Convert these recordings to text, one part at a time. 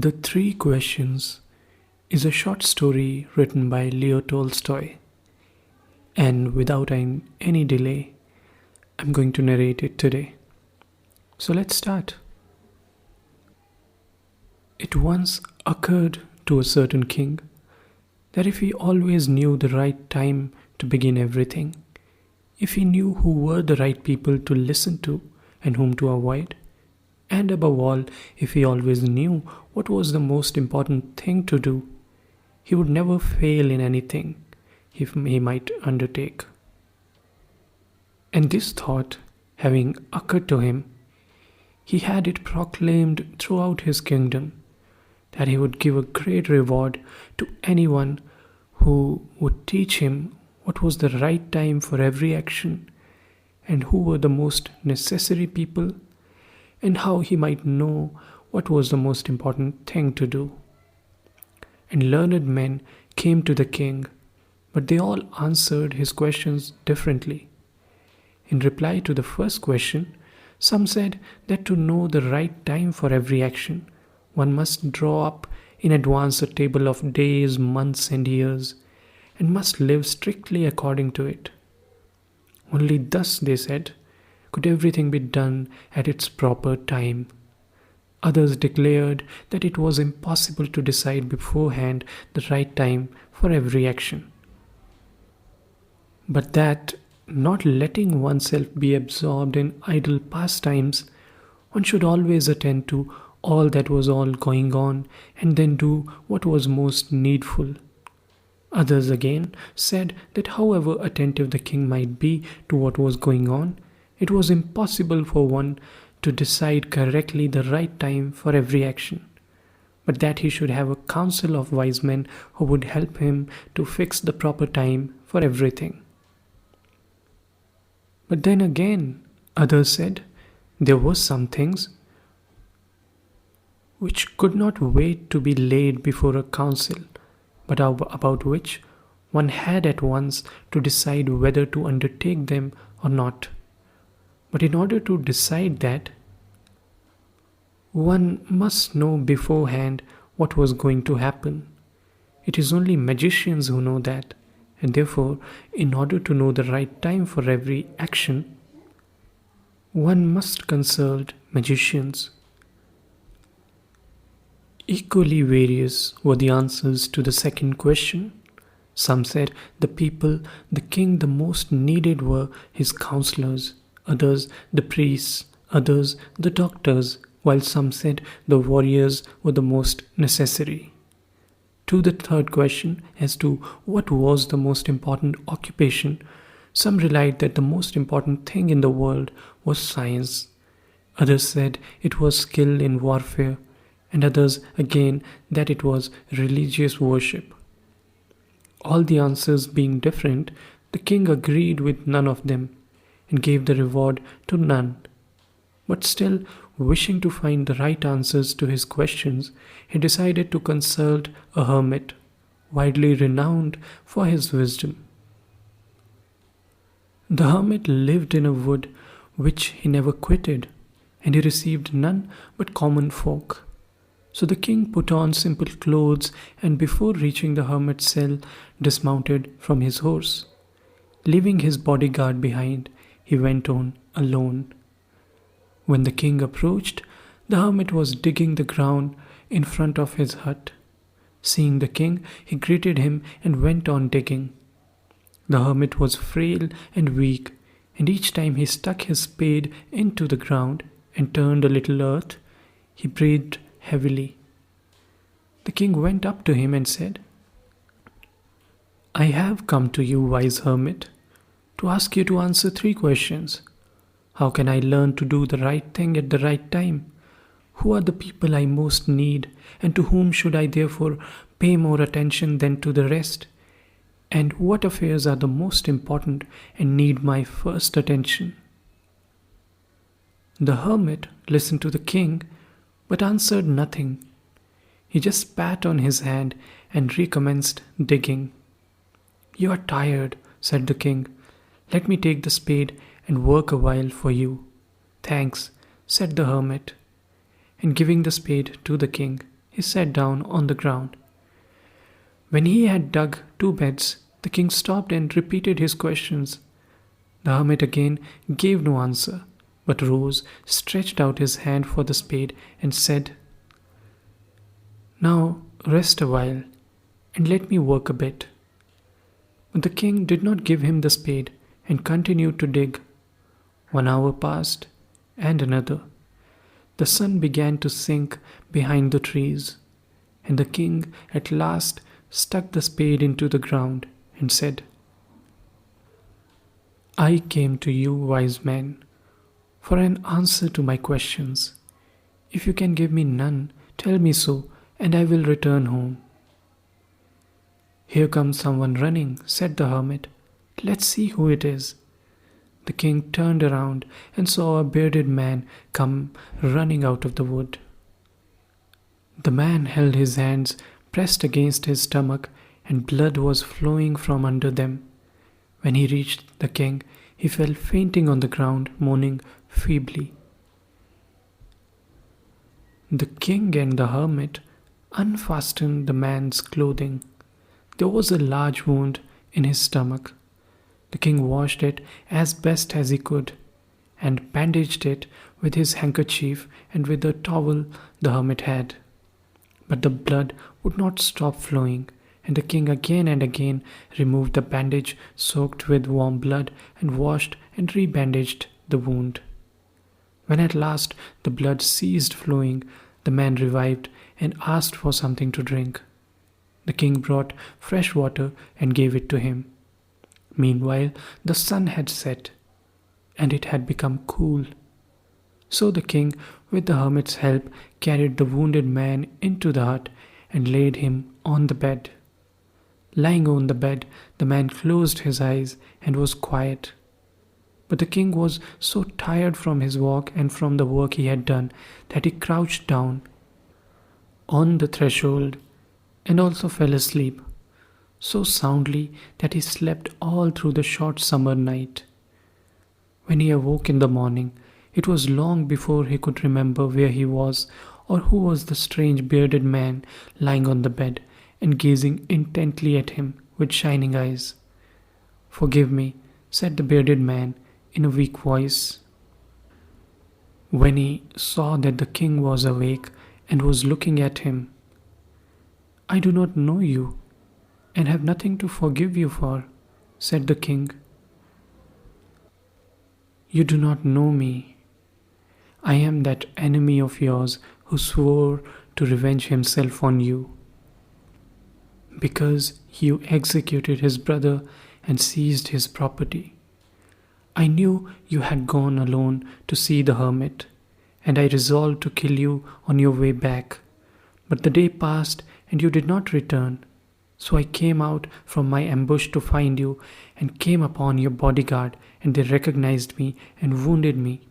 The Three Questions is a short story written by Leo Tolstoy, and without any delay, I'm going to narrate it today. So let's start. It once occurred to a certain king that if he always knew the right time to begin everything, if he knew who were the right people to listen to and whom to avoid, and above all, if he always knew what was the most important thing to do, he would never fail in anything he might undertake. And this thought, having occurred to him, he had it proclaimed throughout his kingdom that he would give a great reward to anyone who would teach him what was the right time for every action and who were the most necessary people and how he might know what was the most important thing to do. And learned men came to the king, but they all answered his questions differently. In reply to the first question, some said that to know the right time for every action, one must draw up in advance a table of days, months, and years, and must live strictly according to it. Only thus, they said, could everything be done at its proper time. Others declared that it was impossible to decide beforehand the right time for every action. But that, not letting oneself be absorbed in idle pastimes, one should always attend to all that was all going on and then do what was most needful. Others again said that however attentive the king might be to what was going on, it was impossible for one to decide correctly the right time for every action, but that he should have a council of wise men who would help him to fix the proper time for everything. But then again, others said there were some things which could not wait to be laid before a council, but about which one had at once to decide whether to undertake them or not. But in order to decide that, one must know beforehand what was going to happen. It is only magicians who know that, and therefore, in order to know the right time for every action, one must consult magicians. Equally various were the answers to the second question. Some said the people the king the most needed were his counselors, others the priests, others the doctors, while some said the warriors were the most necessary. To the third question as to what was the most important occupation, some relied that the most important thing in the world was science. Others said it was skill in warfare, and others again that it was religious worship. All the answers being different, the king agreed with none of them and gave the reward to none. But still, wishing to find the right answers to his questions, he decided to consult a hermit, widely renowned for his wisdom. The hermit lived in a wood which he never quitted, and he received none but common folk. So the king put on simple clothes and before reaching the hermit's cell dismounted from his horse. Leaving his bodyguard behind, he went on alone. When the king approached, the hermit was digging the ground in front of his hut. Seeing the king, he greeted him and went on digging. The hermit was frail and weak, and each time he stuck his spade into the ground and turned a little earth, he breathed heavily. The king went up to him and said, "I have come to you, wise hermit, to ask you to answer 3 questions. How can I learn to do the right thing at the right time? Who are the people I most need, and to whom should I therefore pay more attention than to the rest? And what affairs are the most important and need my first attention?" The hermit listened to the king, but answered nothing. He just spat on his hand and recommenced digging. "You are tired," said the king. "Let me take the spade and work a while for you." "Thanks," said the hermit. And giving the spade to the king, he sat down on the ground. When he had dug 2 beds, the king stopped and repeated his questions. The hermit again gave no answer, but rose, stretched out his hand for the spade, and said, "Now rest a while, and let me work a bit." But the king did not give him the spade, and continued to dig. 1 hour passed, and another. The sun began to sink behind the trees, and the king at last stuck the spade into the ground and said, "I came to you, wise man, for an answer to my questions. If you can give me none, tell me so, and I will return home." "Here comes someone running," said the hermit. "Let's see who it is." The king turned around and saw a bearded man come running out of the wood. The man held his hands pressed against his stomach, and blood was flowing from under them. When he reached the king, he fell fainting on the ground, moaning feebly. The king and the hermit unfastened the man's clothing. There was a large wound in his stomach. The king washed it as best as he could, and bandaged it with his handkerchief and with the towel the hermit had. But the blood would not stop flowing, and the king again and again removed the bandage soaked with warm blood and washed and rebandaged the wound. When at last the blood ceased flowing, the man revived and asked for something to drink. The king brought fresh water and gave it to him. Meanwhile, the sun had set, and it had become cool. So the king, with the hermit's help, carried the wounded man into the hut and laid him on the bed. Lying on the bed, the man closed his eyes and was quiet. But the king was so tired from his walk and from the work he had done that he crouched down on the threshold and also fell asleep, so soundly that he slept all through the short summer night. When he awoke in the morning, it was long before he could remember where he was or who was the strange bearded man lying on the bed and gazing intently at him with shining eyes. "Forgive me," said the bearded man in a weak voice. When he saw that the king was awake and was looking at him, "I do not know you and have nothing to forgive you for," said the king. "You do not know me. I am that enemy of yours who swore to revenge himself on you, because you executed his brother and seized his property. I knew you had gone alone to see the hermit, and I resolved to kill you on your way back. But the day passed and you did not return. So I came out from my ambush to find you and came upon your bodyguard, and they recognized me and wounded me.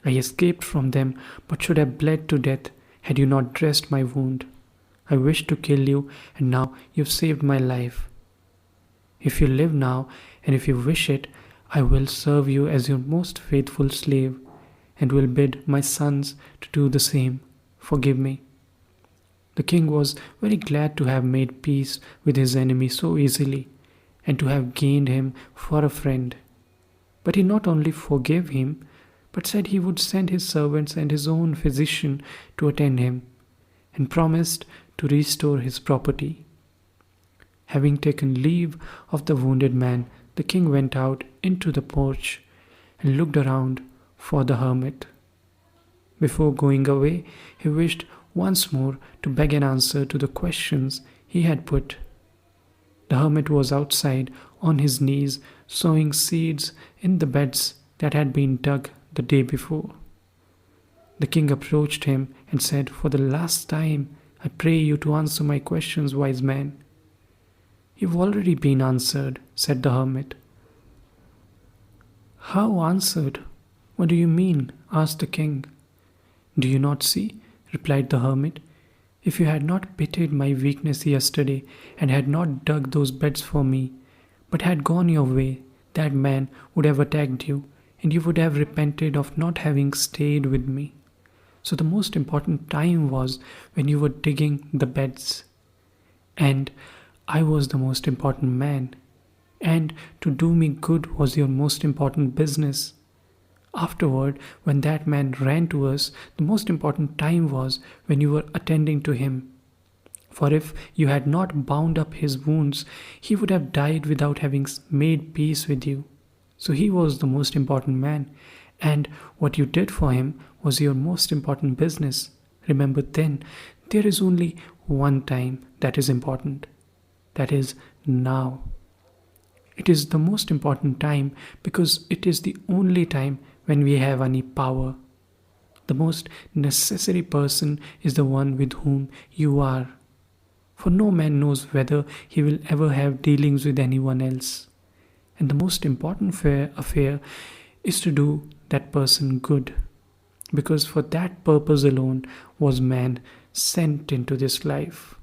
I escaped from them, but should have bled to death had you not dressed my wound. I wished to kill you, and now you've saved my life. If you live now, and if you wish it, I will serve you as your most faithful slave, and will bid my sons to do the same. Forgive me." The king was very glad to have made peace with his enemy so easily, and to have gained him for a friend. But he not only forgave him, but said he would send his servants and his own physician to attend him, and promised to restore his property. Having taken leave of the wounded man, the king went out into the porch and looked around for the hermit. Before going away, he wished once more to beg an answer to the questions he had put. The hermit was outside on his knees, sowing seeds in the beds that had been dug the day before. The king approached him and said, "For the last time, I pray you to answer my questions, wise man." "You've already been answered," said the hermit. "How answered? What do you mean?" asked the king. "Do you not see?" replied the hermit. "If you had not pitied my weakness yesterday and had not dug those beds for me, but had gone your way, that man would have attacked you, and you would have repented of not having stayed with me. So the most important time was when you were digging the beds, and I was the most important man. And to do me good was your most important business. Afterward, when that man ran to us, the most important time was when you were attending to him. For if you had not bound up his wounds, he would have died without having made peace with you. So he was the most important man, and what you did for him was your most important business. Remember then, there is only one time that is important. That is now. It is the most important time because it is the only time when we have any power. The most necessary person is the one with whom you are. For no man knows whether he will ever have dealings with anyone else. And the most important affair is to do that person good. Because for that purpose alone was man sent into this life.